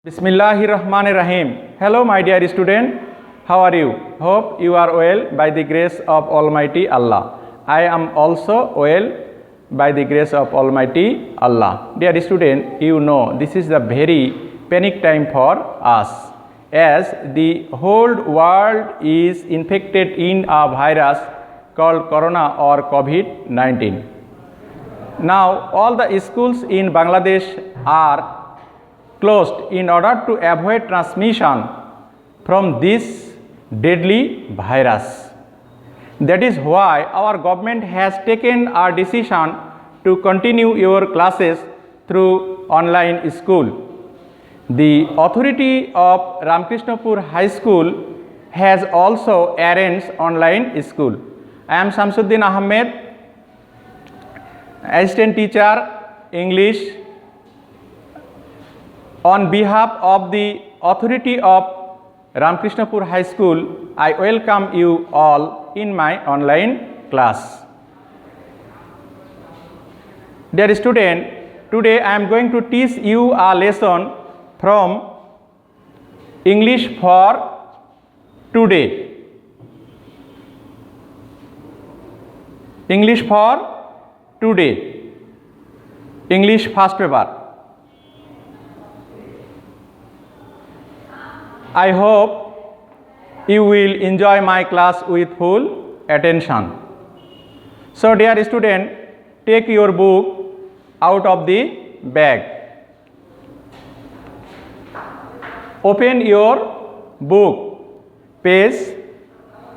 Bismillahirrahmanirrahim. Hello, my dear student. How are you? Hope you are well by the grace of Almighty Allah. I am also well by the grace of Almighty Allah. Dear student, you know this is the very panic time for us, as the whole world is infected in a virus called Corona or COVID-19. Now, all the schools in Bangladesh are closed in order to avoid transmission from this deadly virus. That is why our government has taken a decision to continue your classes through online school. The authority of Ramkrishnapur High School has also arranged online school. I am Shamsuddin Ahmed, assistant teacher, English. On behalf of the authority of Ramkrishnapur High School, I welcome you all in my online class. Dear student, today I am going to teach you a lesson from English for today. English for today. English first paper. I hope you will enjoy my class with full attention. So, dear student, take your book out of the bag. Open your book, page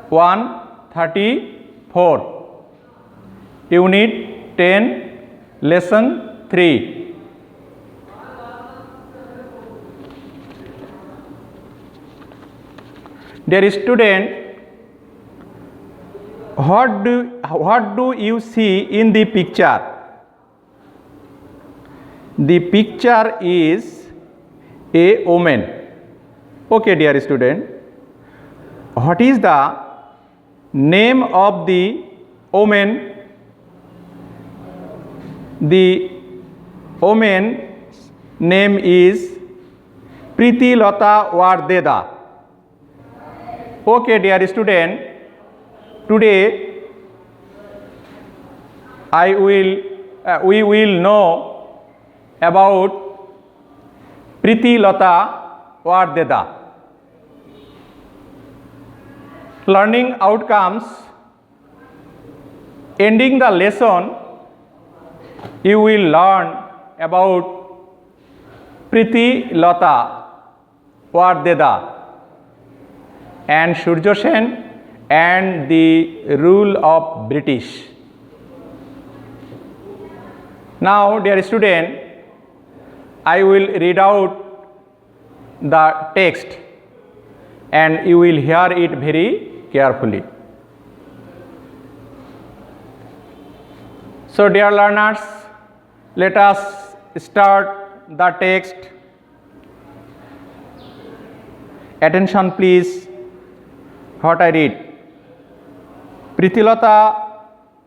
134, Unit 10, Lesson 3. Dear student, what do you see in the picture? The picture is a woman. Okay, dear student, what is the name of the woman? The woman's name is Pritilata Wardeda. Okay, dear student, today we will know about Pritilata Wardeda. Learning outcomes. Ending the lesson, you will learn about Pritilata Wardeda and Surya Sen and the rule of British. Now, dear student, I will read out the text and you will hear it very carefully. So, dear learners, let us start the text. Attention please. What I read. Pritilata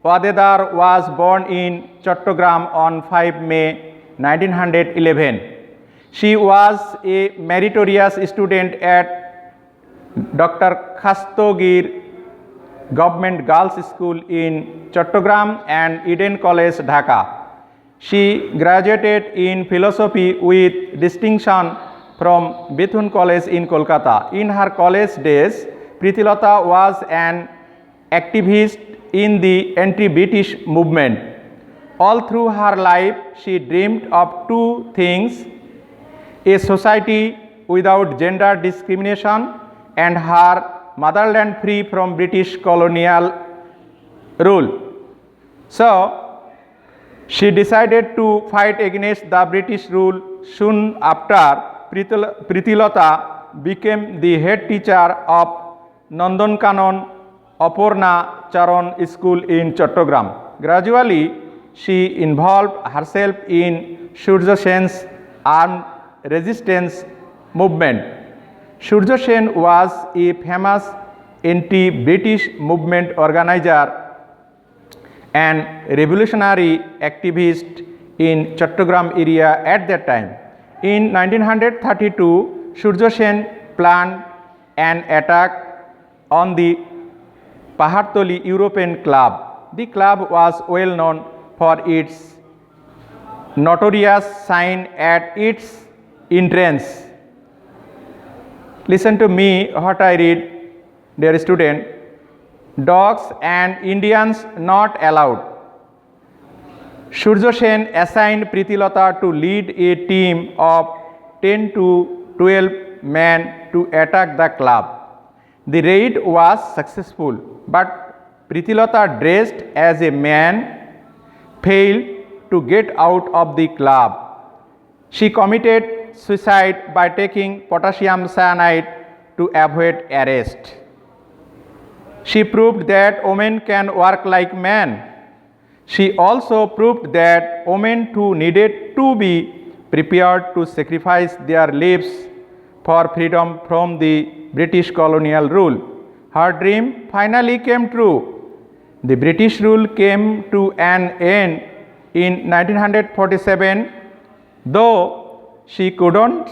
Wadedar was born in Chattogram on 5 May 1911. She was a meritorious student at Dr. Khastogir Government Girls School in Chattogram and Eden College, Dhaka. She graduated in philosophy with distinction from Bethune College in Kolkata. In her college days, Pritilata was an activist in the anti-British movement. All through her life, she dreamed of two things: a society without gender discrimination and her motherland free from British colonial rule. So, she decided to fight against the British rule. Soon after, Pritilata became the head teacher of Nandankanan Aporna Charan School in Chattogram. Gradually, she involved herself in Surya Sen's armed resistance movement. Surya Sen was a famous anti-British movement organizer and revolutionary activist in Chattogram area at that time. In 1932, Surya Sen planned an attack on the Pahartoli European Club. The club was well known for its notorious sign at its entrance. Listen to me what I read, dear student. Dogs and Indians not allowed. Surya Sen assigned Pritilata to lead a team of 10 to 12 men to attack the club. The raid was successful, but Pritilata, dressed as a man, failed to get out of the club. She committed suicide by taking potassium cyanide to avoid arrest. She proved that women can work like men. She also proved that women too needed to be prepared to sacrifice their lives for freedom from the British colonial rule. Her dream finally came true. The British rule came to an end in 1947, though she couldn't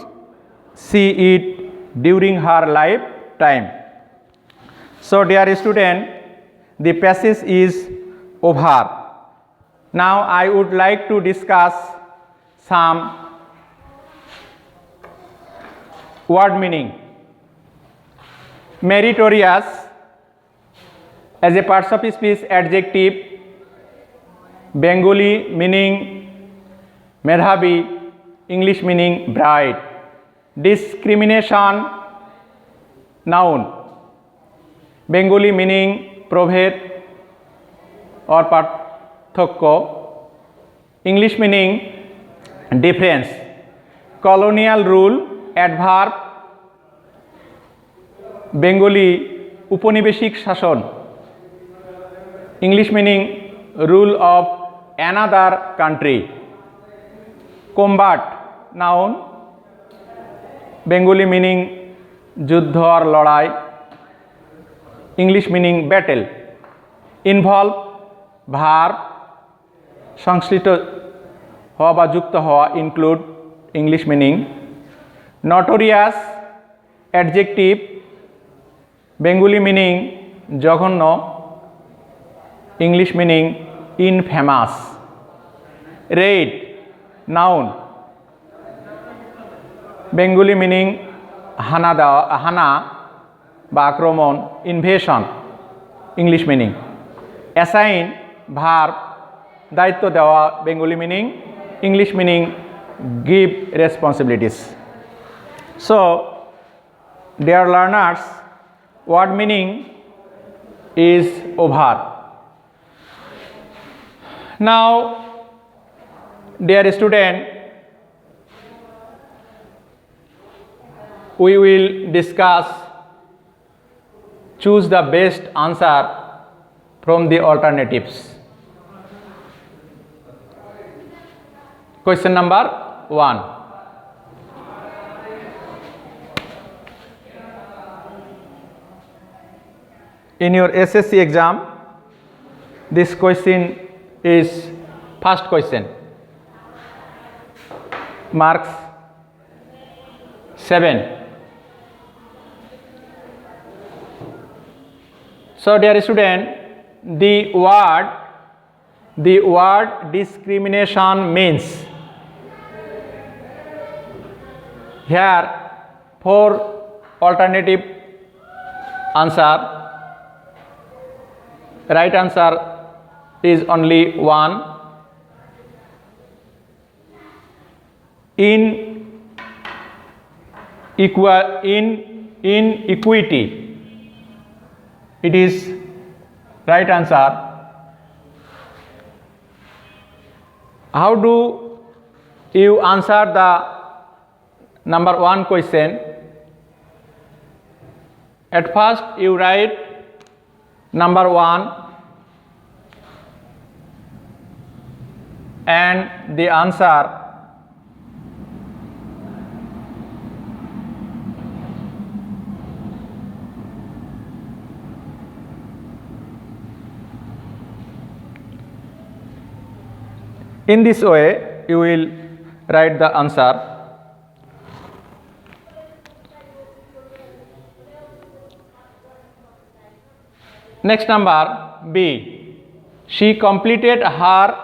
see it during her lifetime. So, dear student, the passage is over. Now, I would like to discuss some word meaning. Meritorious as a parts of speech adjective, Bengali meaning Medhabi, English meaning bright. Discrimination noun, Bengali meaning প্রভেদ or পার্থক্য, English meaning difference. Colonial rule adverb, Bengali উপনিবেশিক শাসন, English meaning rule of another country. Combat noun, Bengali meaning যুদ্ধ or লড়াই, English meaning battle. Involve verb, সংশ্লিষ্ট হওয়া বা যুক্ত হওয়া, include, English meaning. Notorious adjective, Bengali meaning জঘন্য, English meaning infamous. Raid noun, Bengali meaning হানা বা আক্রমণ, invasion, English meaning. Assign verb, দায়িত্ব দেওয়া, Bengali meaning, English meaning give responsibilities. So, dear learners, word meaning is over. Now, dear student, we will discuss choose the best answer from the alternatives. Question number 1. In your SSC exam, this question is first question. Marks 7. So, dear student, the word discrimination means, here 4 alternative answer. Right answer is only 1. Inequity, it is right answer. How do you answer the number 1 question? At first you write number 1 and the answer in this way you will write the answer. Next number B. She completed her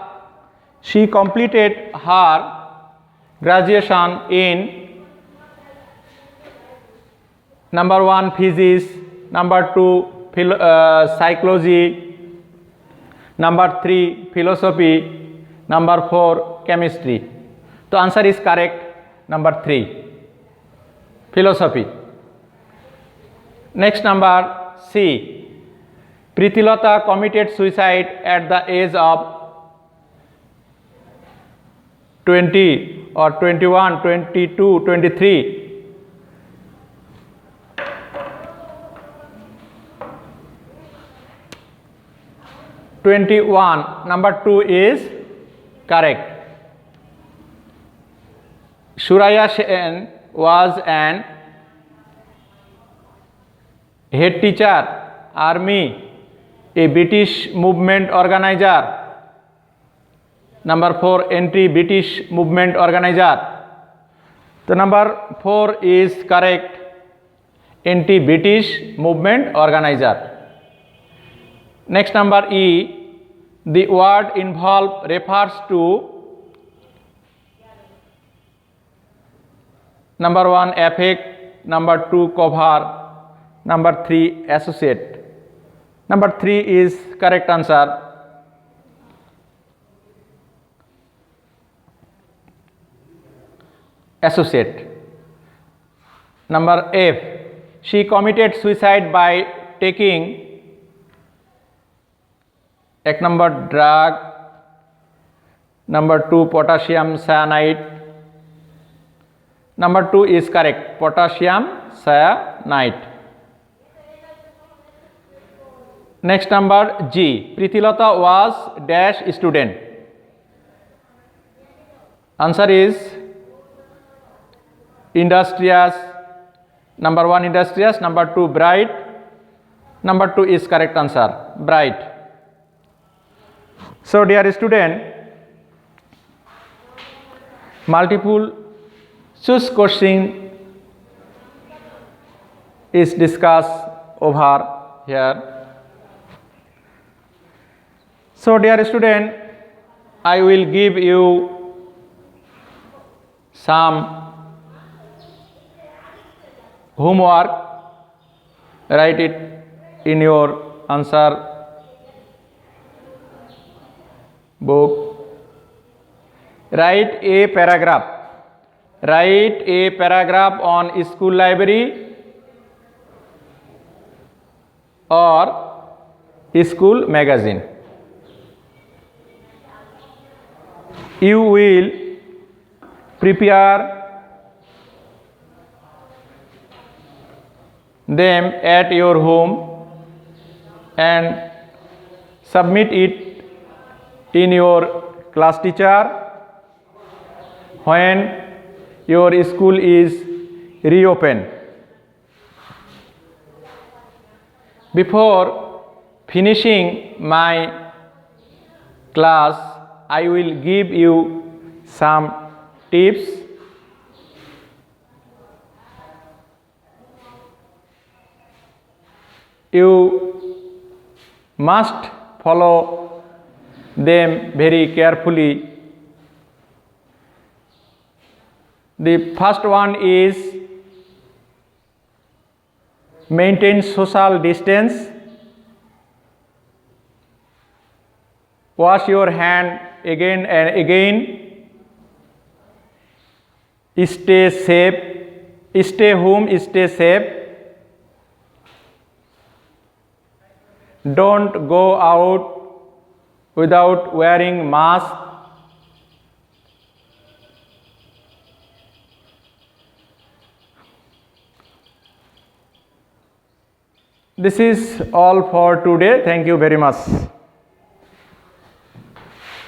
graduation in number 1 physics, number 2 psychology, number 3 philosophy, number 4 chemistry. The answer is correct, number 3 philosophy. Next number C. Pritilata committed suicide at the age of 20 or 21, 22, 23. Number 2 is correct. Suraya Sen was an head teacher, army, a British movement organizer. Number 4, anti-British movement organizer. The number 4 is correct, anti-British movement organizer. Next number E. The word involve refers to number 1 affect, number 2 cover, number 3 associate. Number 3 is correct answer. Associate. Number F. She committed suicide by taking एक number drug, number 2 potassium cyanide. Number 2 is correct, potassium cyanide. Next number G. Pritilata was dash student. Answer is industrious. Number 1 industrious, number 2 bright. Number 2 is correct answer, bright. So dear student, multiple choice question is discussed over here. So dear student, I will give you some homework. Write it in your answer book. Write a paragraph on school library or school magazine. You will prepare them at your home and submit it in your class teacher when your school is reopened. Before finishing my class, I will give you some tips. You must follow them very carefully. The first one is maintain social distance. Wash your hand again and again. Stay safe. Stay home, stay safe. Don't go out without wearing mask. This is all for today. Thank you very much.